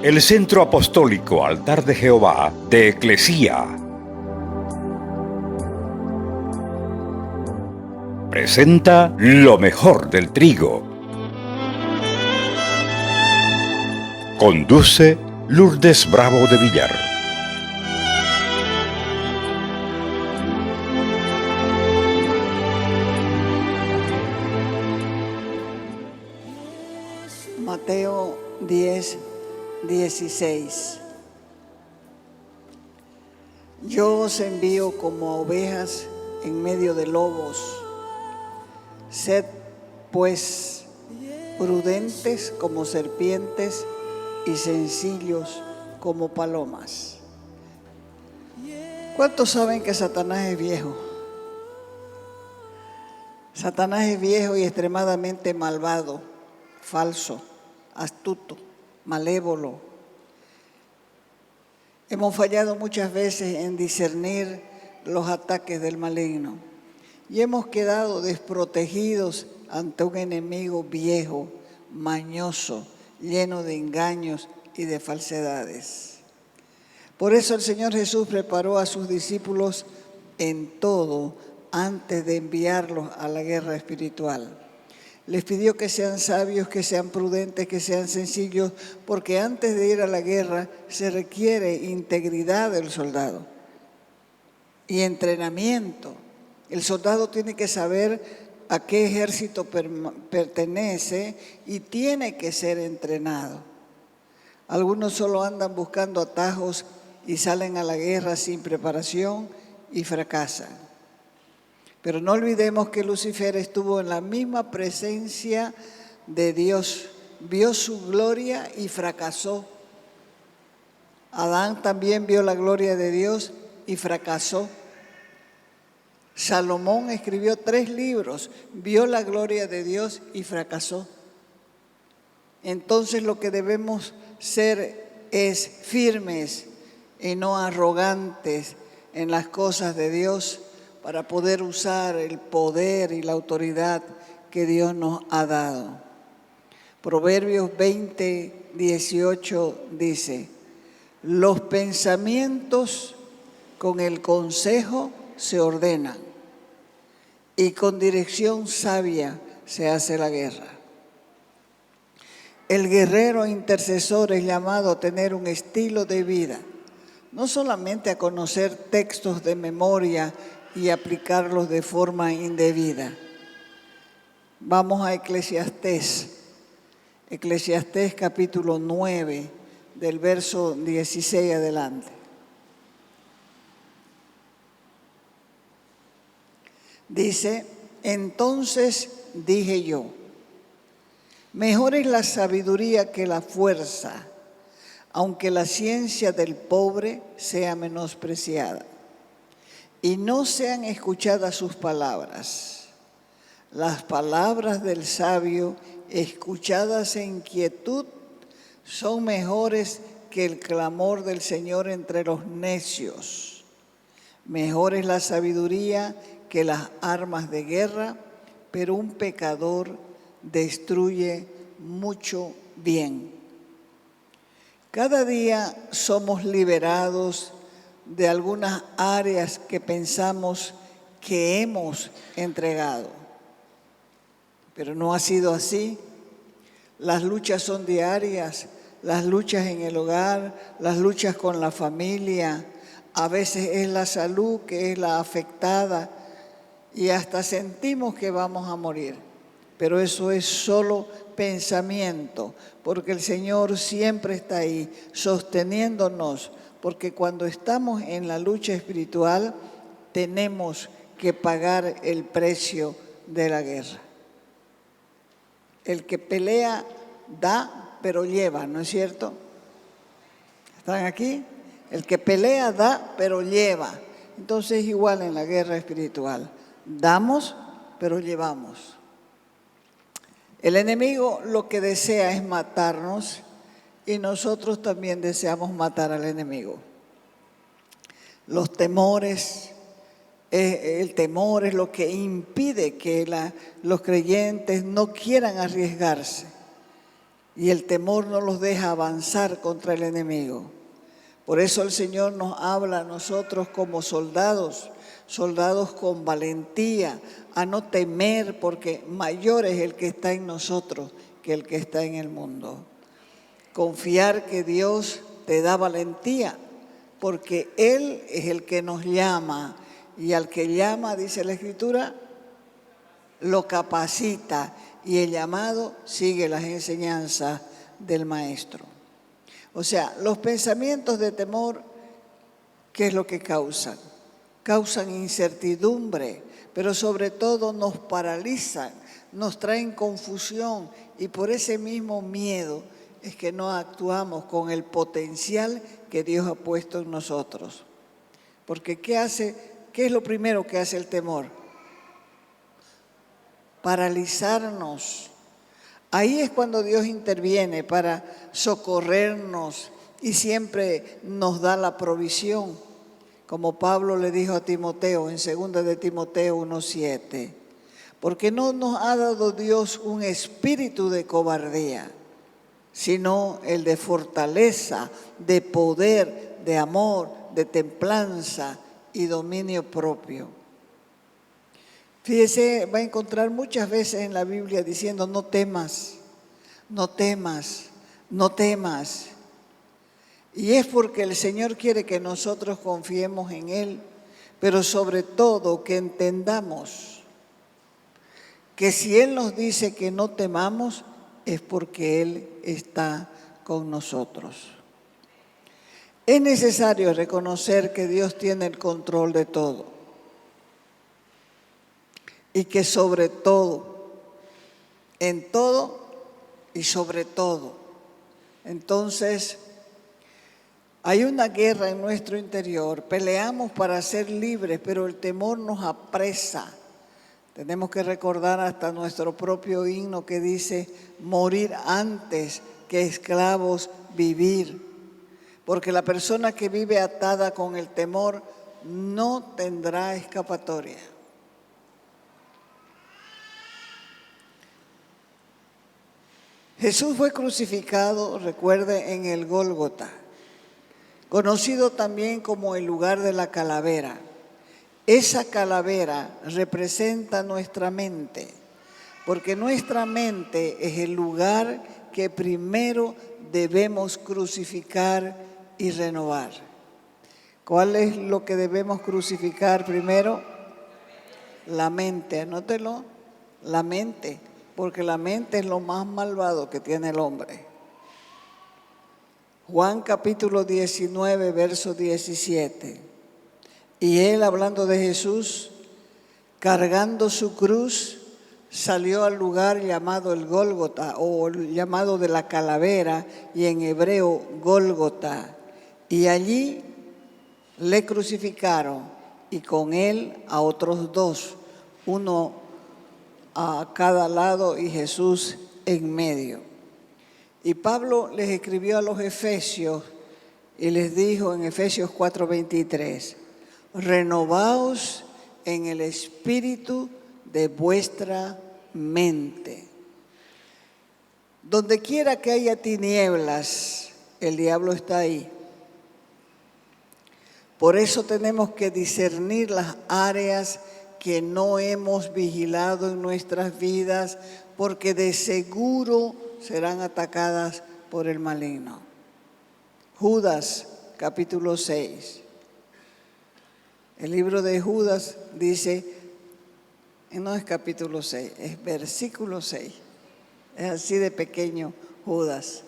el Centro Apostólico Altar de Jehová de Eclesía presenta lo mejor del trigo. Conduce Lourdes Bravo de Villar. Mateo 10:16. Yo os envío como ovejas en medio de lobos. Sed pues prudentes como serpientes y sencillos como palomas. ¿Cuántos saben que Satanás es viejo? Satanás es viejo y extremadamente malvado, falso, astuto, malévolo. Hemos fallado muchas veces en discernir los ataques del maligno y hemos quedado desprotegidos ante un enemigo viejo, mañoso, lleno de engaños y de falsedades. Por eso el Señor Jesús preparó a sus discípulos en todo antes de enviarlos a la guerra espiritual. Les pidió que sean sabios, que sean prudentes, que sean sencillos, porque antes de ir a la guerra se requiere integridad del soldado y entrenamiento. El soldado tiene que saber a qué ejército pertenece y tiene que ser entrenado. Algunos solo andan buscando atajos y salen a la guerra sin preparación y fracasan. Pero no olvidemos que Lucifer estuvo en la misma presencia de Dios, vio su gloria y fracasó. Adán también vio la gloria de Dios y fracasó. Salomón escribió 3 libros, vio la gloria de Dios y fracasó. Entonces lo que debemos ser es firmes y no arrogantes en las cosas de Dios, para poder usar el poder y la autoridad que Dios nos ha dado. Proverbios 20:18 dice: los pensamientos con el consejo se ordenan y con dirección sabia se hace la guerra. El guerrero intercesor es llamado a tener un estilo de vida, no solamente a conocer textos de memoria y aplicarlos de forma indebida. Vamos a Eclesiastés capítulo 9, del verso 16 adelante. Dice: entonces dije yo, mejor es la sabiduría que la fuerza, aunque la ciencia del pobre sea menospreciada y no sean escuchadas sus palabras. Las palabras del sabio, escuchadas en quietud, son mejores que el clamor del Señor entre los necios. Mejor es la sabiduría que las armas de guerra, pero un pecador destruye mucho bien. Cada día somos liberados de algunas áreas que pensamos que hemos entregado. Pero no ha sido así. Las luchas son diarias, las luchas en el hogar, las luchas con la familia. A veces es la salud que es la afectada y hasta sentimos que vamos a morir. Pero eso es solo pensamiento, porque el Señor siempre está ahí sosteniéndonos. Porque cuando estamos en la lucha espiritual, tenemos que pagar el precio de la guerra. El que pelea da, pero lleva, ¿no es cierto? ¿Están aquí? El que pelea da, pero lleva. Entonces es igual en la guerra espiritual. Damos, pero llevamos. El enemigo lo que desea es matarnos, y nosotros también deseamos matar al enemigo. Los temores, el temor es lo que impide que los creyentes no quieran arriesgarse. y el temor no los deja avanzar contra el enemigo. Por eso el Señor nos habla a nosotros como soldados, soldados con valentía, a no temer, porque mayor es el que está en nosotros que el que está en el mundo. Confiar que Dios te da valentía, porque Él es el que nos llama, y al que llama, dice la Escritura, lo capacita, y el llamado sigue las enseñanzas del Maestro. O sea, los pensamientos de temor, ¿qué es lo que causan? Causan incertidumbre, pero sobre todo nos paralizan, nos traen confusión, y por ese mismo miedo es que no actuamos con el potencial que Dios ha puesto en nosotros. Porque ¿qué es lo primero que hace el temor? Paralizarnos. Ahí es cuando Dios interviene para socorrernos y siempre nos da la provisión. Como Pablo le dijo a Timoteo en 2 de Timoteo 1:7, porque no nos ha dado Dios un espíritu de cobardía, sino el de fortaleza, de poder, de amor, de templanza y dominio propio. Fíjese, va a encontrar muchas veces en la Biblia diciendo no temas, no temas, no temas. Y es porque el Señor quiere que nosotros confiemos en Él, pero sobre todo que entendamos que si Él nos dice que no temamos, es porque Él está con nosotros. Es necesario reconocer que Dios tiene el control de todo y que sobre todo, en todo y sobre todo. Entonces, hay una guerra en nuestro interior, peleamos para ser libres, pero el temor nos apresa. Tenemos que recordar hasta nuestro propio himno que dice, morir antes que esclavos vivir. Porque la persona que vive atada con el temor no tendrá escapatoria. Jesús fue crucificado, recuerde, en el Gólgota, conocido también como el lugar de la calavera. Esa calavera representa nuestra mente, porque nuestra mente es el lugar que primero debemos crucificar y renovar. ¿Cuál es lo que debemos crucificar primero? La mente, anótelo, la mente, porque la mente es lo más malvado que tiene el hombre. Juan capítulo 19, verso 17. Y él, hablando de Jesús, cargando su cruz, salió al lugar llamado el Gólgota, o llamado de la calavera, y en hebreo Gólgota. Y allí le crucificaron, y con él a otros dos, uno a cada lado y Jesús en medio. Y Pablo les escribió a los Efesios y les dijo en Efesios 4:23, renovaos en el espíritu de vuestra mente. Donde quiera que haya tinieblas, el diablo está ahí. Por eso tenemos que discernir las áreas que no hemos vigilado en nuestras vidas, porque de seguro serán atacadas por el maligno. Judas, capítulo 6. El libro de Judas dice, no es capítulo 6, es versículo 6. Es así de pequeño Judas.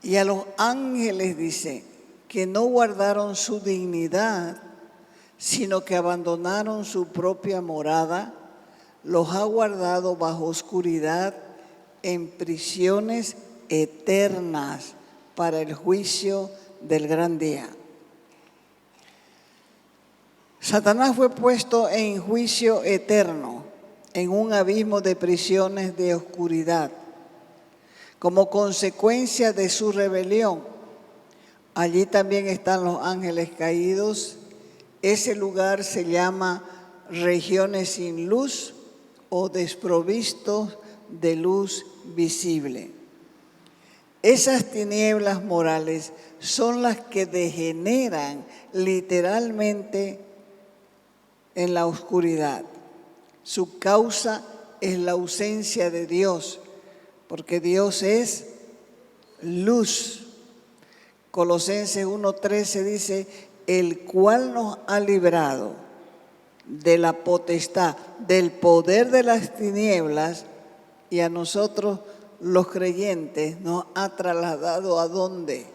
Y a los ángeles dice que no guardaron su dignidad, sino que abandonaron su propia morada, los ha guardado bajo oscuridad en prisiones eternas para el juicio del gran día. Satanás fue puesto en juicio eterno, en un abismo de prisiones de oscuridad, como consecuencia de su rebelión. Allí también están los ángeles caídos. Ese lugar se llama regiones sin luz o desprovistos de luz visible. Esas tinieblas morales son las que degeneran literalmente en la oscuridad. Su causa es la ausencia de Dios, porque Dios es luz. Colosenses 1:13 dice, el cual nos ha librado de la potestad, del poder de las tinieblas, y a nosotros los creyentes nos ha trasladado ¿a dónde?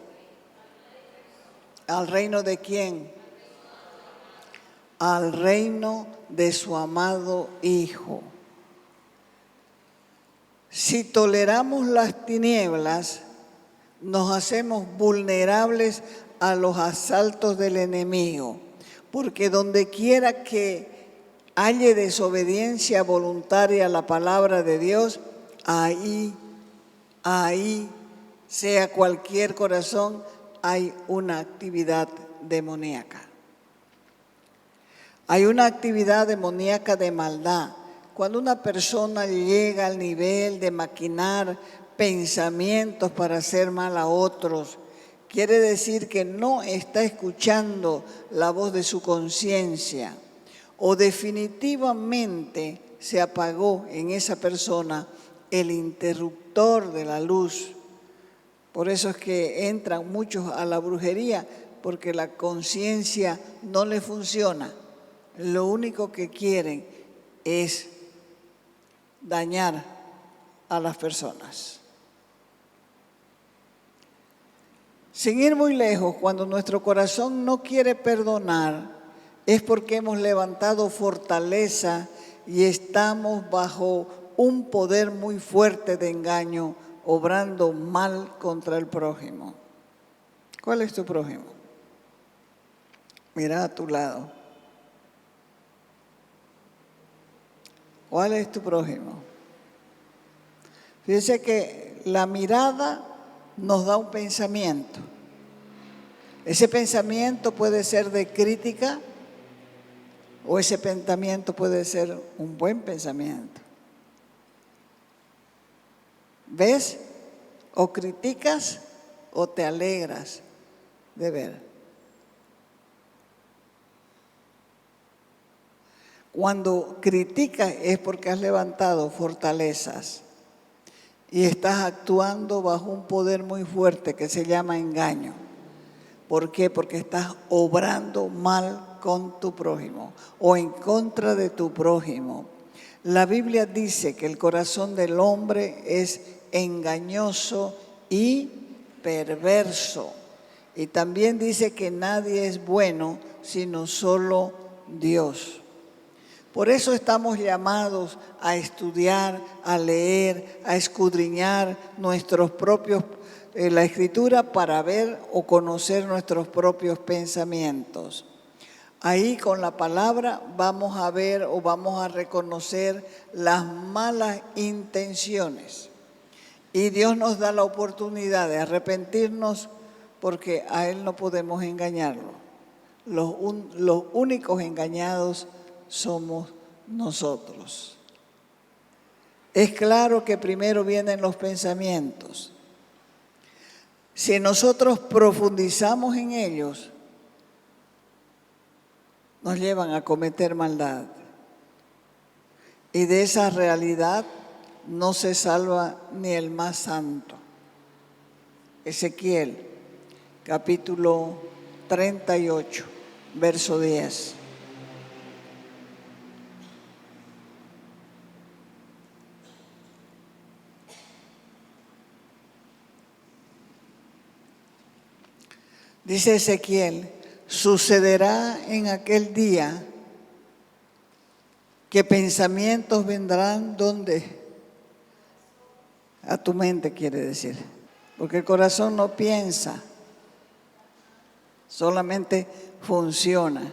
¿Al reino de quién? Al reino de su amado Hijo. Si toleramos las tinieblas, nos hacemos vulnerables a los asaltos del enemigo, porque donde quiera que haya desobediencia voluntaria a la palabra de Dios, ahí, sea cualquier corazón, hay una actividad demoníaca. Hay una actividad demoníaca de maldad. Cuando una persona llega al nivel de maquinar pensamientos para hacer mal a otros, quiere decir que no está escuchando la voz de su conciencia, o definitivamente se apagó en esa persona el interruptor de la luz. Por eso es que entran muchos a la brujería, porque la conciencia no le funciona. Lo único que quieren es dañar a las personas. Sin ir muy lejos, cuando nuestro corazón no quiere perdonar, es porque hemos levantado fortaleza y estamos bajo un poder muy fuerte de engaño, obrando mal contra el prójimo. ¿Cuál es tu prójimo? Mira a tu lado. ¿Cuál es tu prójimo? Fíjense que la mirada nos da un pensamiento. Ese pensamiento puede ser de crítica o ese pensamiento puede ser un buen pensamiento. ¿Ves? O criticas o te alegras de ver. Cuando criticas es porque has levantado fortalezas y estás actuando bajo un poder muy fuerte que se llama engaño. ¿Por qué? Porque estás obrando mal con tu prójimo o en contra de tu prójimo. La Biblia dice que el corazón del hombre es engañoso y perverso. Y también dice que nadie es bueno sino solo Dios. Por eso estamos llamados a estudiar, a leer, a escudriñar nuestros propios, la Escritura para ver o conocer nuestros propios pensamientos. Ahí con la palabra vamos a ver o vamos a reconocer las malas intenciones. Y Dios nos da la oportunidad de arrepentirnos porque a Él no podemos engañarlo. Los únicos engañados somos nosotros. Es claro que primero vienen los pensamientos. Si nosotros profundizamos en ellos, nos llevan a cometer maldad. Y de esa realidad no se salva ni el más santo. Ezequiel, capítulo 38, verso 10. Dice Ezequiel, sucederá en aquel día que pensamientos vendrán donde a tu mente, quiere decir, porque el corazón no piensa, solamente funciona.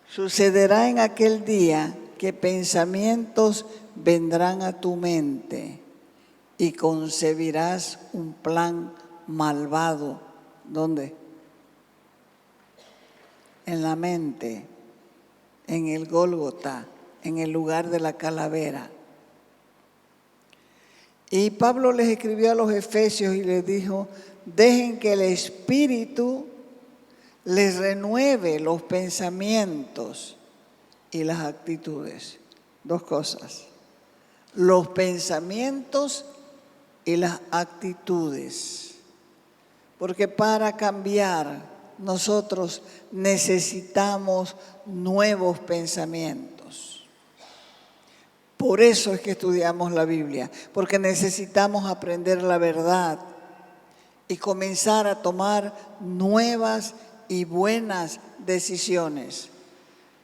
Sucederá en aquel día que pensamientos vendrán a tu mente y concebirás un plan malvado. ¿Dónde? En la mente, en el Gólgota, en el lugar de la calavera. Y Pablo les escribió a los Efesios y les dijo, dejen que el Espíritu les renueve los pensamientos y las actitudes. Dos cosas, los pensamientos y las actitudes. Porque para cambiar nosotros necesitamos nuevos pensamientos. Por eso es que estudiamos la Biblia, porque necesitamos aprender la verdad y comenzar a tomar nuevas y buenas decisiones.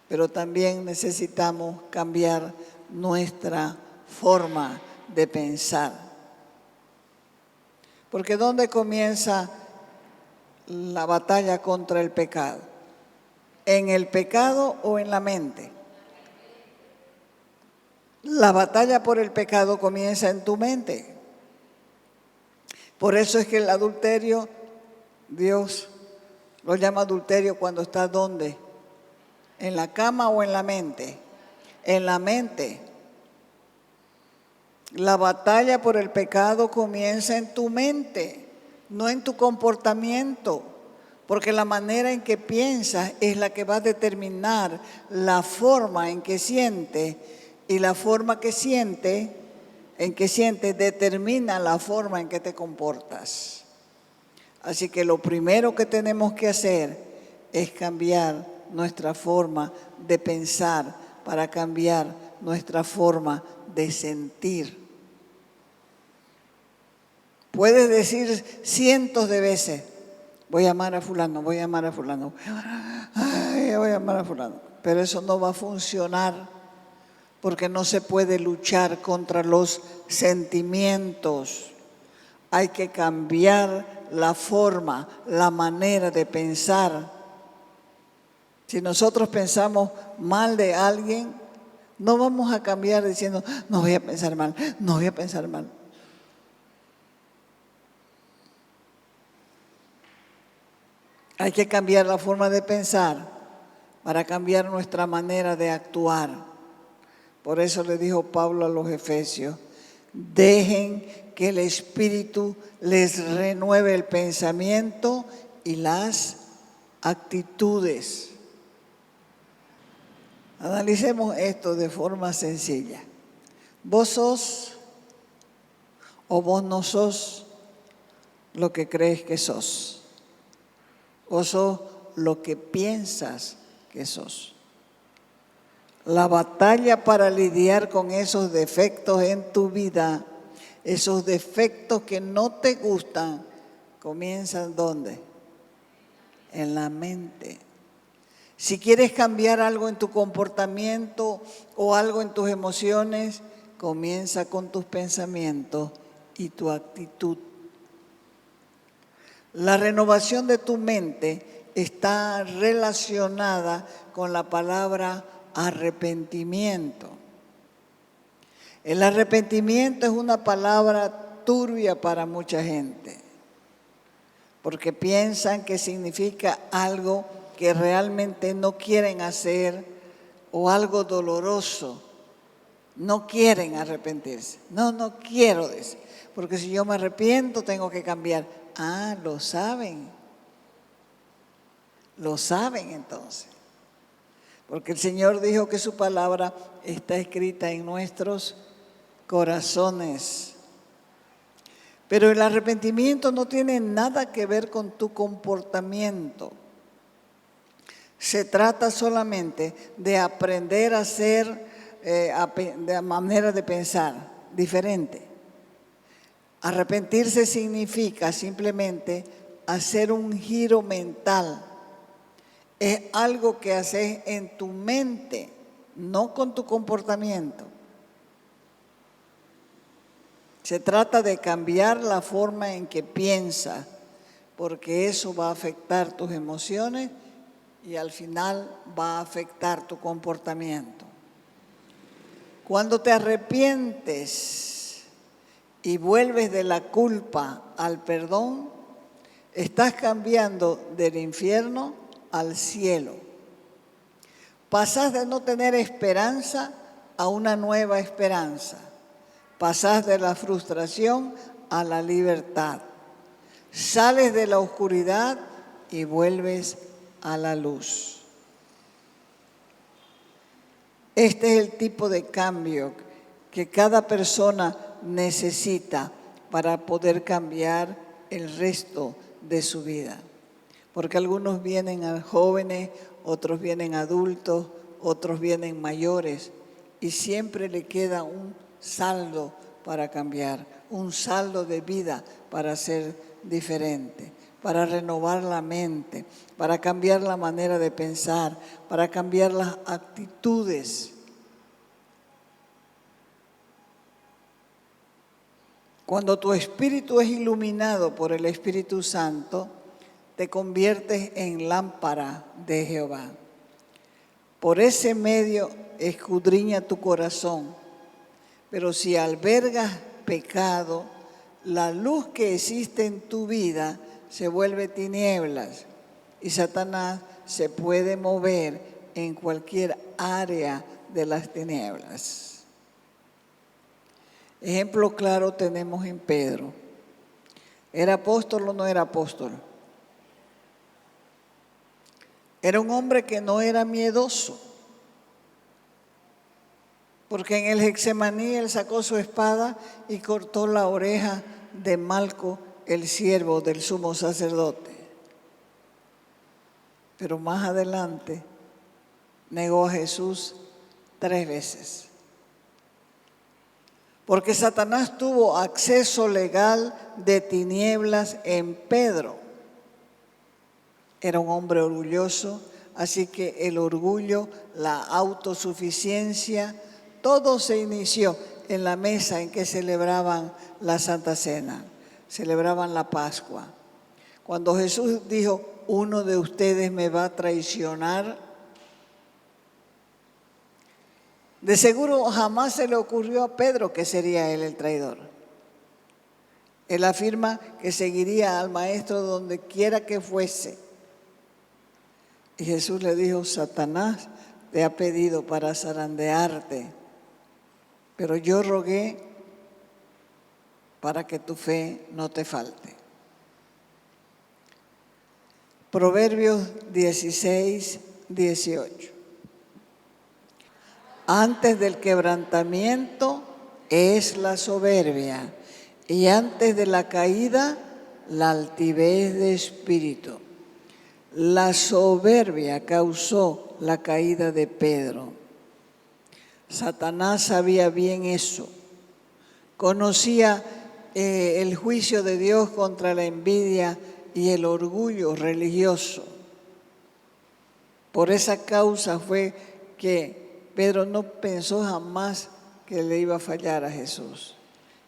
Pero también necesitamos cambiar nuestra forma de pensar. Porque ¿dónde comienza la batalla contra el pecado? ¿En el pecado o en la mente? La batalla por el pecado comienza en tu mente. Por eso es que el adulterio, Dios lo llama adulterio cuando está ¿dónde? ¿En la cama o en la mente? En la mente. La batalla por el pecado comienza en tu mente, no en tu comportamiento, porque la manera en que piensas es la que va a determinar la forma en que sientes, y la forma que sientes determina la forma en que te comportas. Así que lo primero que tenemos que hacer es cambiar nuestra forma de pensar para cambiar nuestra forma de sentir. Puedes decir cientos de veces, voy a amar a fulano, voy a amar a fulano, voy a amar a fulano, pero eso no va a funcionar porque no se puede luchar contra los sentimientos. Hay que cambiar la forma, la manera de pensar. Si nosotros pensamos mal de alguien, no vamos a cambiar diciendo, no voy a pensar mal, no voy a pensar mal. Hay que cambiar la forma de pensar para cambiar nuestra manera de actuar. Por eso le dijo Pablo a los Efesios, dejen que el Espíritu les renueve el pensamiento y las actitudes. Analicemos esto de forma sencilla. ¿Vos sos o vos no sos lo que crees que sos? ¿O sos lo que piensas que sos? La batalla para lidiar con esos defectos en tu vida, esos defectos que no te gustan, comienzan ¿dónde? En la mente. Si quieres cambiar algo en tu comportamiento o algo en tus emociones, comienza con tus pensamientos y tu actitud. La renovación de tu mente está relacionada con la palabra arrepentimiento. El arrepentimiento es una palabra turbia para mucha gente, porque piensan que significa algo que realmente no quieren hacer o algo doloroso. No quieren arrepentirse. No quiero decir, porque si yo me arrepiento tengo que cambiar. Ah, lo saben. Lo saben entonces. Porque el Señor dijo que su palabra está escrita en nuestros corazones. Pero el arrepentimiento no tiene nada que ver con tu comportamiento. Se trata solamente de aprender a ser de manera de pensar diferente. Arrepentirse significa simplemente hacer un giro mental. Es algo que haces en tu mente, no con tu comportamiento. Se trata de cambiar la forma en que piensas, porque eso va a afectar tus emociones y al final va a afectar tu comportamiento. Cuando te arrepientes y vuelves de la culpa al perdón, estás cambiando del infierno al cielo. Pasás de no tener esperanza a una nueva esperanza. Pasás de la frustración a la libertad. Sales de la oscuridad y vuelves a la luz. Este es el tipo de cambio que cada persona necesita para poder cambiar el resto de su vida. Porque algunos vienen a jóvenes, otros vienen adultos, otros vienen mayores y siempre le queda un saldo para cambiar, un saldo de vida para ser diferente, para renovar la mente, para cambiar la manera de pensar, para cambiar las actitudes. Cuando tu espíritu es iluminado por el Espíritu Santo, te conviertes en lámpara de Jehová. Por ese medio escudriña tu corazón, pero si albergas pecado, la luz que existe en tu vida se vuelve tinieblas y Satanás se puede mover en cualquier área de las tinieblas. Ejemplo claro tenemos en Pedro. ¿Era apóstol o no era apóstol? Era un hombre que no era miedoso, porque en el Getsemaní él sacó su espada y cortó la oreja de Malco, el siervo del sumo sacerdote. Pero más adelante negó a Jesús 3 veces. Porque Satanás tuvo acceso legal de tinieblas en Pedro. Era un hombre orgulloso, así que el orgullo, la autosuficiencia, todo se inició en la mesa en que celebraban la Santa Cena, celebraban la Pascua. Cuando Jesús dijo, uno de ustedes me va a traicionar, de seguro jamás se le ocurrió a Pedro que sería él el traidor. Él afirma que seguiría al Maestro donde quiera que fuese. Y Jesús le dijo, Satanás te ha pedido para zarandearte, pero yo rogué para que tu fe no te falte. Proverbios 16, 18. Antes del quebrantamiento es la soberbia y antes de la caída la altivez de espíritu. La soberbia causó la caída de Pedro. Satanás sabía bien eso. Conocía el juicio de Dios contra la envidia y el orgullo religioso. Por esa causa fue que Pedro no pensó jamás que le iba a fallar a Jesús.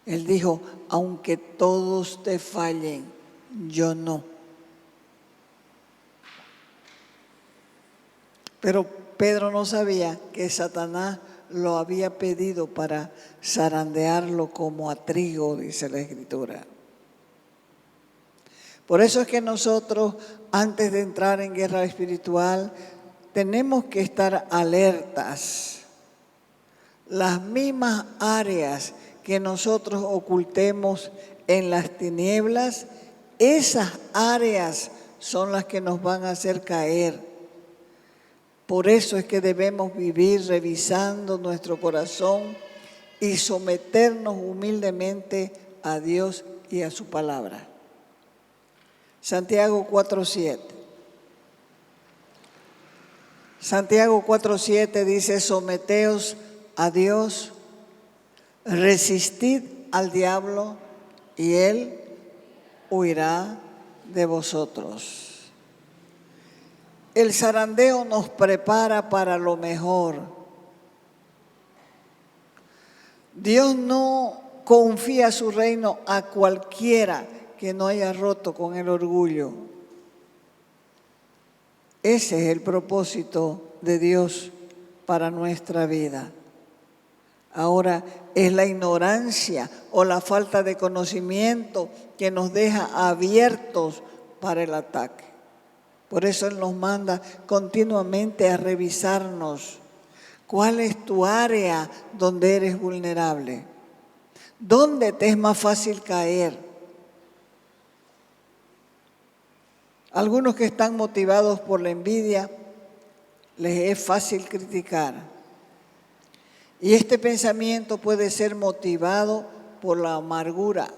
Él dijo, aunque todos te fallen, yo no. Pero Pedro no sabía que Satanás lo había pedido para zarandearlo como a trigo, dice la Escritura. Por eso es que nosotros, antes de entrar en guerra espiritual, tenemos que estar alertas. Las mismas áreas que nosotros ocultemos en las tinieblas, esas áreas son las que nos van a hacer caer. Por eso es que debemos vivir revisando nuestro corazón y someternos humildemente a Dios y a su palabra. Santiago 4:7. Santiago 4:7 dice, someteos a Dios, resistid al diablo y él huirá de vosotros. El zarandeo nos prepara para lo mejor. Dios no confía su reino a cualquiera que no haya roto con el orgullo. Ese es el propósito de Dios para nuestra vida. Ahora, es la ignorancia o la falta de conocimiento que nos deja abiertos para el ataque. Por eso Él nos manda continuamente a revisarnos. ¿Cuál es tu área donde eres vulnerable? ¿Dónde te es más fácil caer? Algunos que están motivados por la envidia, les es fácil criticar. Y este pensamiento puede ser motivado por la amargura,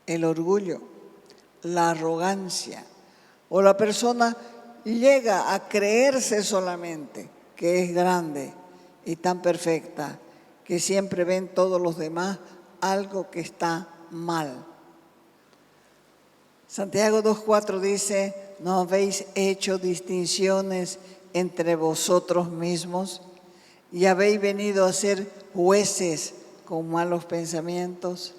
el orgullo, la arrogancia, o la persona llega a creerse solamente que es grande y tan perfecta que siempre ven todos los demás algo que está mal. Santiago 2:4 dice, ¿no habéis hecho distinciones entre vosotros mismos y habéis venido a ser jueces con malos pensamientos?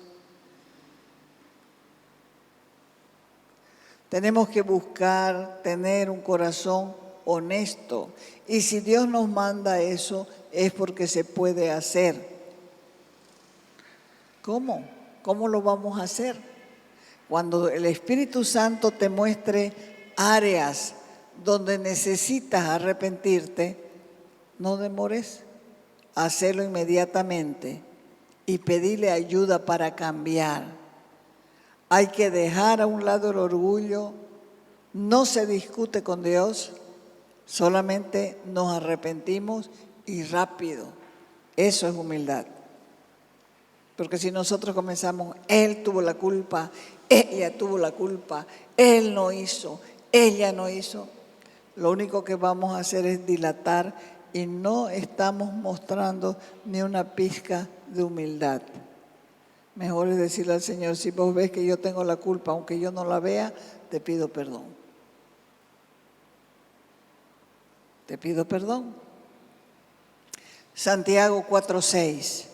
Tenemos que buscar tener un corazón honesto. Y si Dios nos manda eso, es porque se puede hacer. ¿Cómo? ¿Cómo lo vamos a hacer? Cuando el Espíritu Santo te muestre áreas donde necesitas arrepentirte, no demores, hacerlo inmediatamente y pedirle ayuda para cambiar. Hay que dejar a un lado el orgullo, no se discute con Dios, solamente nos arrepentimos y rápido. Eso es humildad. Porque si nosotros comenzamos, él tuvo la culpa, ella tuvo la culpa, él no hizo, ella no hizo, lo único que vamos a hacer es dilatar y no estamos mostrando ni una pizca de humildad. Mejor es decirle al Señor, si vos ves que yo tengo la culpa, aunque yo no la vea, te pido perdón. Te pido perdón. Santiago 4:6.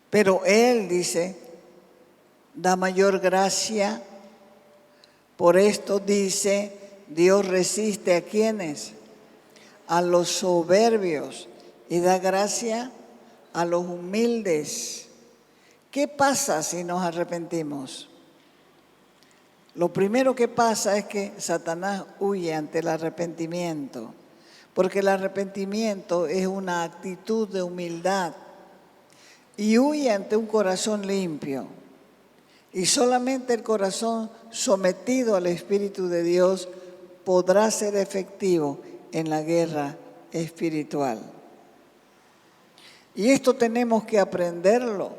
Pero Él, dice, da mayor gracia. Por esto dice, Dios resiste a quienes, a los soberbios, y da gracia a los humildes. ¿Qué pasa si nos arrepentimos? Lo primero que pasa es que Satanás huye ante el arrepentimiento, porque el arrepentimiento es una actitud de humildad y huye ante un corazón limpio. Y solamente el corazón sometido al Espíritu de Dios podrá ser efectivo en la guerra espiritual. Y esto tenemos que aprenderlo,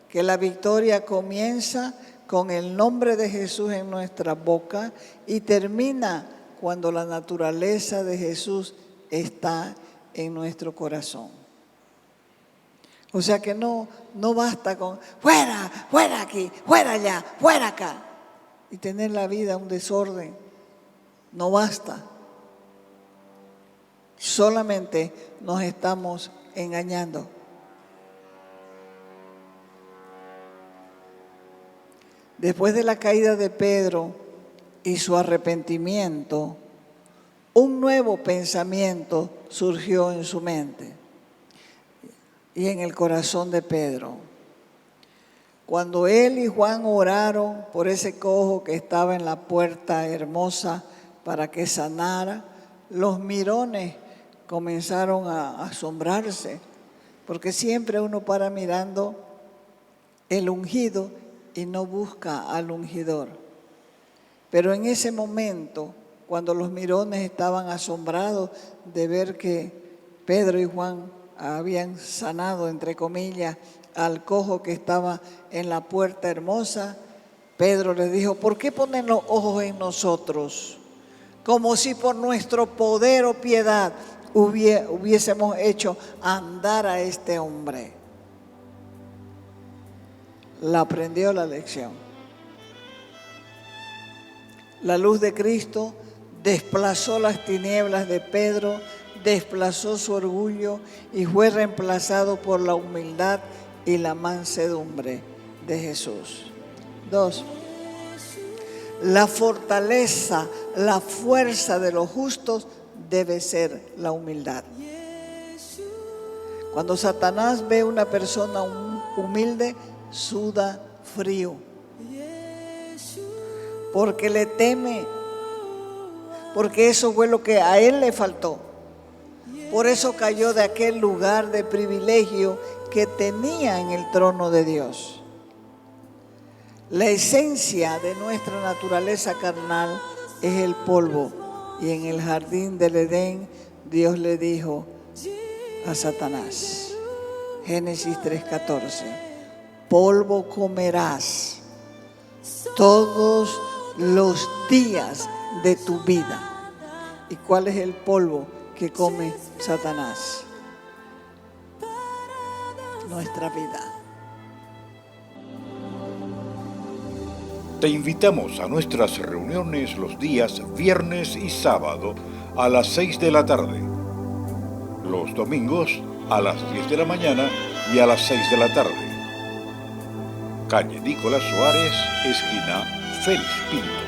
que la victoria comienza con el nombre de Jesús en nuestra boca y termina cuando la naturaleza de Jesús está en nuestro corazón. O sea que no basta con fuera, fuera aquí, fuera allá, fuera acá y tener la vida un desorden. No basta. Solamente nos estamos engañando. Después de la caída de Pedro y su arrepentimiento, un nuevo pensamiento surgió en su mente y en el corazón de Pedro. Cuando él y Juan oraron por ese cojo que estaba en la puerta hermosa para que sanara, los mirones comenzaron a asombrarse, porque siempre uno para mirando el ungido y no busca al ungidor. Pero en ese momento, cuando los mirones estaban asombrados de ver que Pedro y Juan habían sanado, entre comillas, al cojo que estaba en la puerta hermosa, Pedro les dijo, ¿por qué ponen los ojos en nosotros? Como si por nuestro poder o piedad hubiésemos hecho andar a este hombre. La aprendió la lección. La luz de Cristo desplazó las tinieblas de Pedro, desplazó su orgullo y fue reemplazado por la humildad y la mansedumbre de Jesús. 2. La fortaleza, la fuerza de los justos debe ser la humildad. Cuando Satanás ve una persona humilde, suda frío, porque le teme, porque eso fue lo que a él le faltó. Por eso cayó de aquel lugar de privilegio que tenía en el trono de Dios. La esencia de nuestra naturaleza carnal es el polvo. Y en el jardín del Edén, Dios le dijo a Satanás, Génesis 3:14, polvo comerás todos los días de tu vida. ¿Y cuál es el polvo que come Satanás? Nuestra vida. Te invitamos a nuestras reuniones los días viernes y sábado a las 6 de la tarde. Los domingos a las 10 de la mañana y a las 6 de la tarde. Calle Nicolás Suárez, esquina Félix Pinto.